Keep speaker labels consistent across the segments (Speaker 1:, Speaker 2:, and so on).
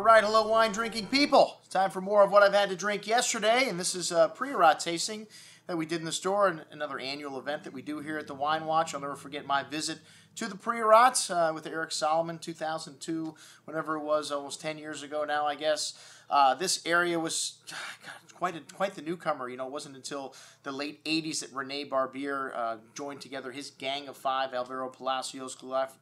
Speaker 1: All right, hello wine drinking people. It's time for more of what I've had to drink yesterday, and this is a Priorat tasting that we did in the store, and another annual event that we do here at the Wine Watch. I'll never forget my visit to the Priorat with Eric Solomon, 2002, whatever it was, almost 10 years ago now, I guess. This area was quite the newcomer. You know, it wasn't until the late 80s that Rene Barbier joined together his gang of five, Alvaro Palacios,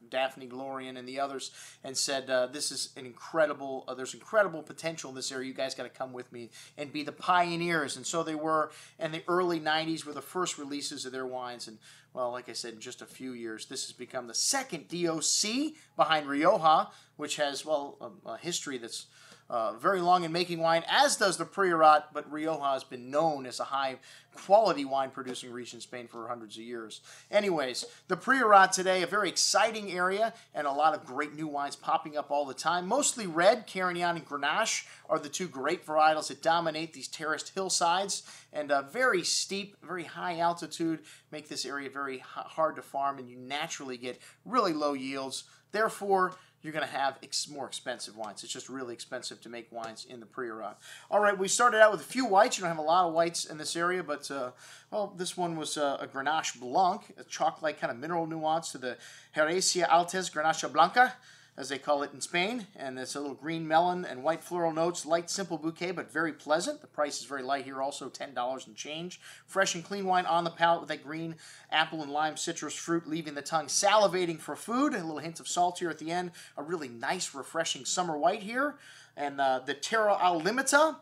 Speaker 1: Daphne Glorian, and the others, and said, this is an incredible, there's incredible potential in this area. You guys got to come with me and be the pioneers. And so they were, and the early 90s were the first releases of their wines. And, well, like I said, in just a few years, this has become the second DOC behind Rioja, which has, well, a history that's very long in making wine, as does the Priorat, but Rioja has been known as a high-quality wine-producing region in Spain for hundreds of years. Anyways, the Priorat today, a very exciting area, and a lot of great new wines popping up all the time. Mostly red, Carignan and Grenache are the two great varietals that dominate these terraced hillsides, and very steep, very high altitude make this area very hard to farm, and you naturally get really low yields. Therefore, you're going to have more expensive wines. It's just really expensive to make wines in the Priorat. All right, we started out with a few whites. You don't have a lot of whites in this area, but, well, this one was a Grenache Blanc, a chalk-like kind of mineral nuance to the Heresia Altes Grenache Blanca, as they call it in Spain, and it's a little green melon and white floral notes, light, simple bouquet, but very pleasant. The price is very light here, also $10 and change. Fresh and clean wine on the palate with that green apple and lime citrus fruit, leaving the tongue salivating for food. A little hint of salt here at the end. A really nice, refreshing summer white here. And the Terra Al Limita,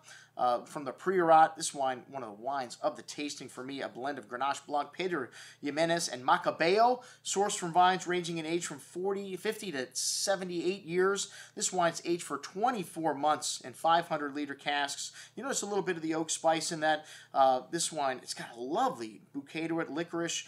Speaker 1: from the Priorat, this wine, one of the wines of the tasting for me, a blend of Grenache Blanc, Pedro Jimenez, and Macabeo, sourced from vines ranging in age from 50 to 78 years. This wine's aged for 24 months in 500-liter casks. You notice a little bit of the oak spice in that. This wine, it's got a lovely bouquet to it, licorice,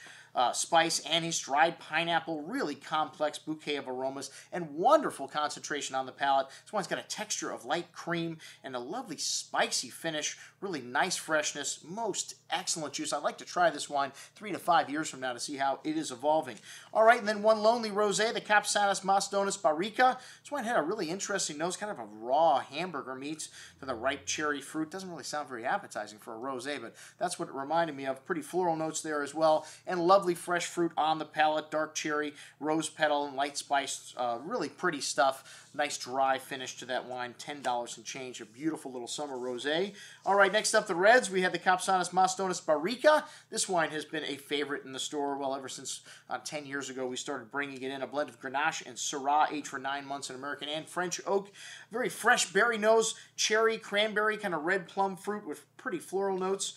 Speaker 1: spice, anise, dried pineapple, really complex bouquet of aromas, and wonderful concentration on the palate. This one's got a texture of light cream and a lovely spicy finish, really nice freshness, most excellent juice. I'd like to try this wine 3 to 5 years from now to see how it is evolving. All right, and then one lonely rosé, the Capsanis Masdonis Barrica. This wine had a really interesting nose, kind of a raw hamburger meat to the ripe cherry fruit. Doesn't really sound very appetizing for a rosé, but that's what it reminded me of. Pretty floral notes there as well, and lovely fresh fruit on the palate, dark cherry, rose petal, and light spice. Really pretty stuff. Nice dry finish to that wine. $10 and change. A beautiful little summer rosé. All right, next up the reds. We have the Capsanis Masdonis Barrica. This wine has been a favorite in the store, well, ever since 10 years ago we started bringing it in. A blend of Grenache and Syrah, aged for 9 months in American and French oak. Very fresh berry nose, cherry, cranberry, kind of red plum fruit with pretty floral notes.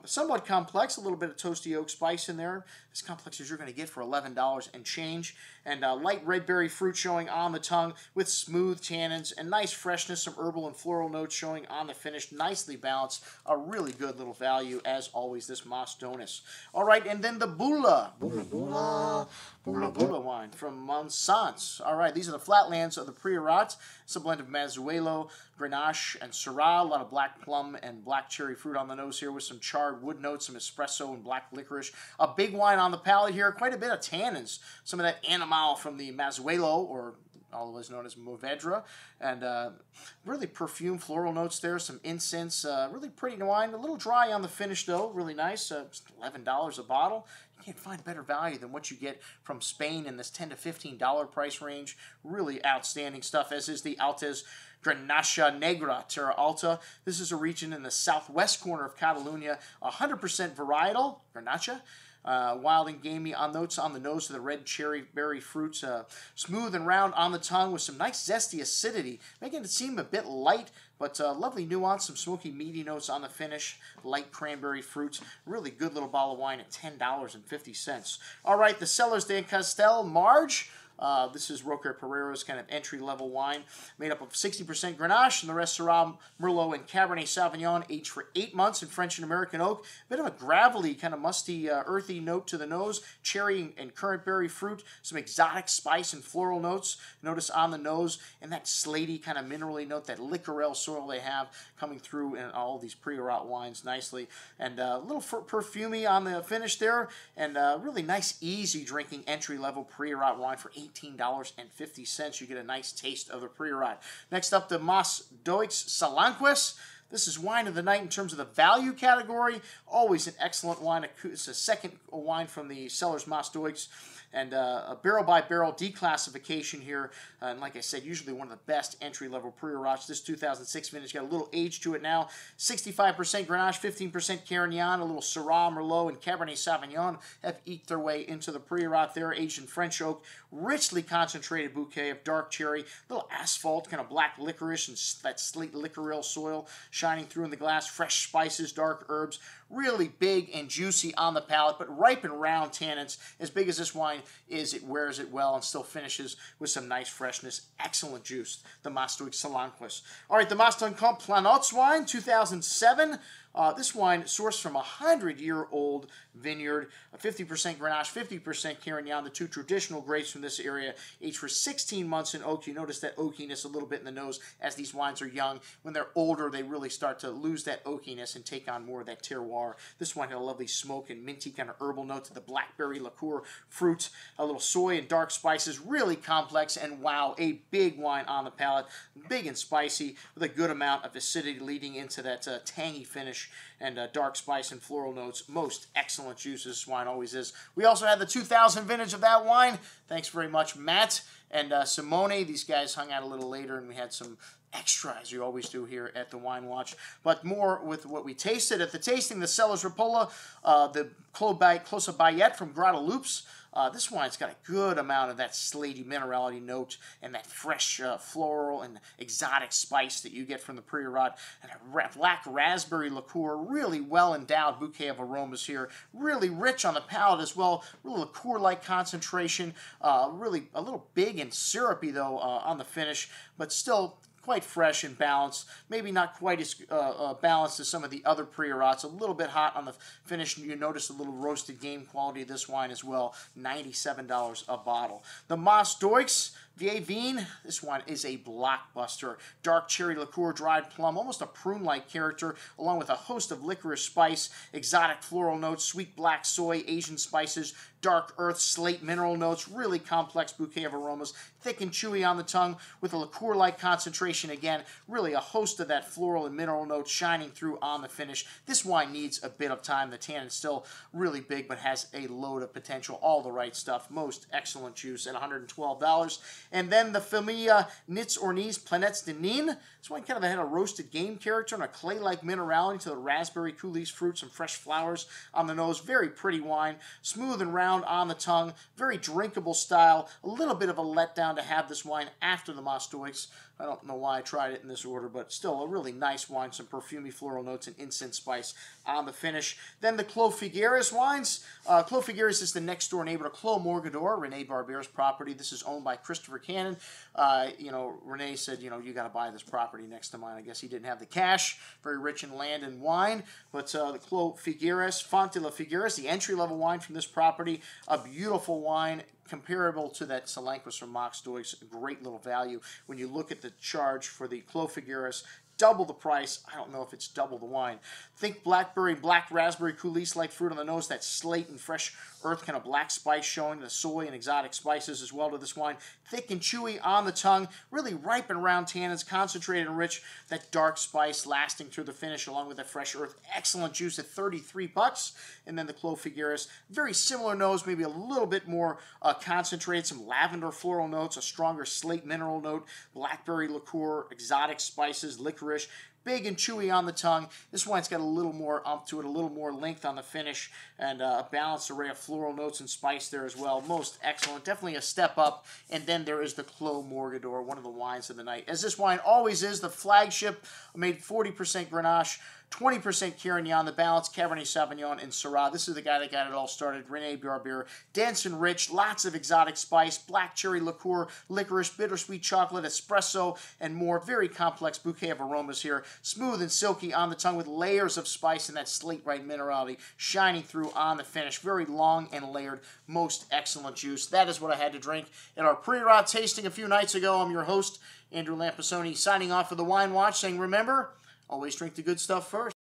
Speaker 1: Somewhat complex, a little bit of toasty oak spice in there. As complex as you're going to get for $11 and change. And light red berry fruit showing on the tongue with smooth tannins and nice freshness, some herbal and floral notes showing on the finish. Nicely balanced. A really good little value, as always, this Masdonis. All right, and then the Bula wine from Monsants. All right, these are the flatlands of the Priorat. It's a blend of Mazuelo, Grenache, and Syrah. A lot of black plum and black cherry fruit on the nose here with some charred wood notes, some espresso and black licorice. A big wine on the palate here. Quite a bit of tannins. Some of that animal from the Mazuelo, or otherwise known as Mourvedre, and really perfumed floral notes there, some incense, really pretty wine, a little dry on the finish though, really nice, just $11 a bottle. You can't find better value than what you get from Spain in this $10 to $15 price range. Really outstanding stuff, as is the Altes Grenache Negra Terra Alta. This is a region in the southwest corner of Catalonia, 100% varietal, Grenache. Wild and gamey on notes on the nose of the red cherry berry fruits, smooth and round on the tongue with some nice zesty acidity, making it seem a bit light, but lovely nuance, some smoky meaty notes on the finish, light cranberry fruits. Really good little bottle of wine at $10.50. All right, the Cellars de Castel Marge. This is Roque Pereira's kind of entry-level wine, made up of 60% Grenache and the rest Syrah, Merlot, and Cabernet Sauvignon, aged for 8 months in French and American oak. A bit of a gravelly, kind of musty, earthy note to the nose, cherry and currant berry fruit, some exotic spice and floral notes. Notice on the nose, and that slaty kind of minerally note, that licorel soil they have coming through in all of these Priorat wines nicely. And a little perfumey on the finish there, and really nice, easy drinking entry-level Priorat wine for $18.50. You get a nice taste of the Priorat. Next up, the Mas Deux Salanquis. This is wine of the night in terms of the value category. Always an excellent wine. It's a second wine from the Cellars Mas Deux. And a barrel-by-barrel declassification here. And like I said, usually one of the best entry-level Priorats. This 2006 vintage got a little age to it now. 65% Grenache, 15% Carignan, a little Syrah, Merlot, and Cabernet Sauvignon have eked their way into the Priorat there. Aged in French oak. Richly concentrated bouquet of dark cherry. Little asphalt, kind of black licorice and that slate licoril soil shining through in the glass. Fresh spices, dark herbs. Really big and juicy on the palate, but ripe and round tannins. As big as this wine is, it wears it well and still finishes with some nice freshness. Excellent juice, the Mas Deux Salanquis. All right, the Mas Duncombe Planots wine, 2007. This wine sourced from a 100-year-old vineyard, 50% Grenache, 50% Carignan, the two traditional grapes from this area, aged for 16 months in oak. You notice that oakiness a little bit in the nose as these wines are young. When they're older, they really start to lose that oakiness and take on more of that terroir. This wine had a lovely smoke and minty kind of herbal note to the blackberry liqueur fruit, a little soy and dark spices, really complex, and wow, a big wine on the palate, big and spicy with a good amount of acidity leading into that tangy finish and dark spice and floral notes. Most excellent juice this wine always is. We also had the 2000 vintage of that wine. Thanks very much, Matt and Simone. These guys hung out a little later, and we had some extra, as you always do here at the Wine Watch. But more with what we tasted. At the tasting, the Cellars Ripolla, the Clos Bayet from Guadeloupe. This wine's got a good amount of that slaty minerality note and that fresh floral and exotic spice that you get from the Priorat. And a black raspberry liqueur, really well-endowed bouquet of aromas here. Really rich on the palate as well. Real liqueur-like concentration. Really a little big and syrupy, though, on the finish, but still quite fresh and balanced. Maybe not quite as balanced as some of the other Priorats. A little bit hot on the finish. You notice a little roasted game quality of this wine as well. $97 a bottle. The Mas Deux Vieille Vigne, this one is a blockbuster. Dark cherry liqueur, dried plum, almost a prune-like character, along with a host of licorice spice, exotic floral notes, sweet black soy, Asian spices, dark earth, slate mineral notes, really complex bouquet of aromas, thick and chewy on the tongue with a liqueur-like concentration. Again, really a host of that floral and mineral notes shining through on the finish. This wine needs a bit of time. The tannin's still really big, but has a load of potential. All the right stuff. Most excellent juice at $112. And then the Familia Nits Ornies Planets de Nîmes. This one kind of had a roasted game character and a clay-like minerality to the raspberry coulis fruit, some fresh flowers on the nose. Very pretty wine. Smooth and round on the tongue. Very drinkable style. A little bit of a letdown to have this wine after the Mas Deux. I don't know why I tried it in this order, but still a really nice wine. Some perfumey floral notes and incense spice on the finish. Then the Clos Figueres wines. Clos Figueres is the next door neighbor to Clos Morgador, Rene Barber's property. This is owned by Christopher Cannon. Rene said, you got to buy this property next to mine. I guess he didn't have the cash. Very rich in land and wine. But the Clos Figueres, Font de la Figueres, the entry-level wine from this property. A beautiful wine, comparable to that Salanquis from Mas Deux. Great little value. When you look at the charge for the Clos Figueres, double the price. I don't know if it's double the wine. Think blackberry, black raspberry coulis-like fruit on the nose, that slate and fresh earth kind of black spice showing, the soy and exotic spices as well to this wine. Thick and chewy on the tongue, really ripe and round tannins, concentrated and rich, that dark spice lasting through the finish along with that fresh earth. Excellent juice at $33. And then the Clos Figueres, very similar nose, maybe a little bit more concentrated, some lavender floral notes, a stronger slate mineral note, blackberry liqueur, exotic spices, licorice. Big and chewy on the tongue. This wine's got a little more ump to it, a little more length on the finish, and a balanced array of floral notes and spice there as well. Most excellent. Definitely a step up. And then there is the Clos Morgador, one of the wines of the night. As this wine always is, the flagship, made 40% Grenache, 20% Carignan, the balance Cabernet Sauvignon and Syrah. This is the guy that got it all started, Rene Barber. Dense and rich, lots of exotic spice, black cherry liqueur, licorice, bittersweet chocolate, espresso, and more. Very complex bouquet of aromas here. Smooth and silky on the tongue with layers of spice and that slate-right minerality shining through on the finish. Very long and layered. Most excellent juice. That is what I had to drink at our Priorat tasting a few nights ago. I'm your host, Andrew Lampasoni, signing off for the Wine Watch, saying remember, always drink the good stuff first.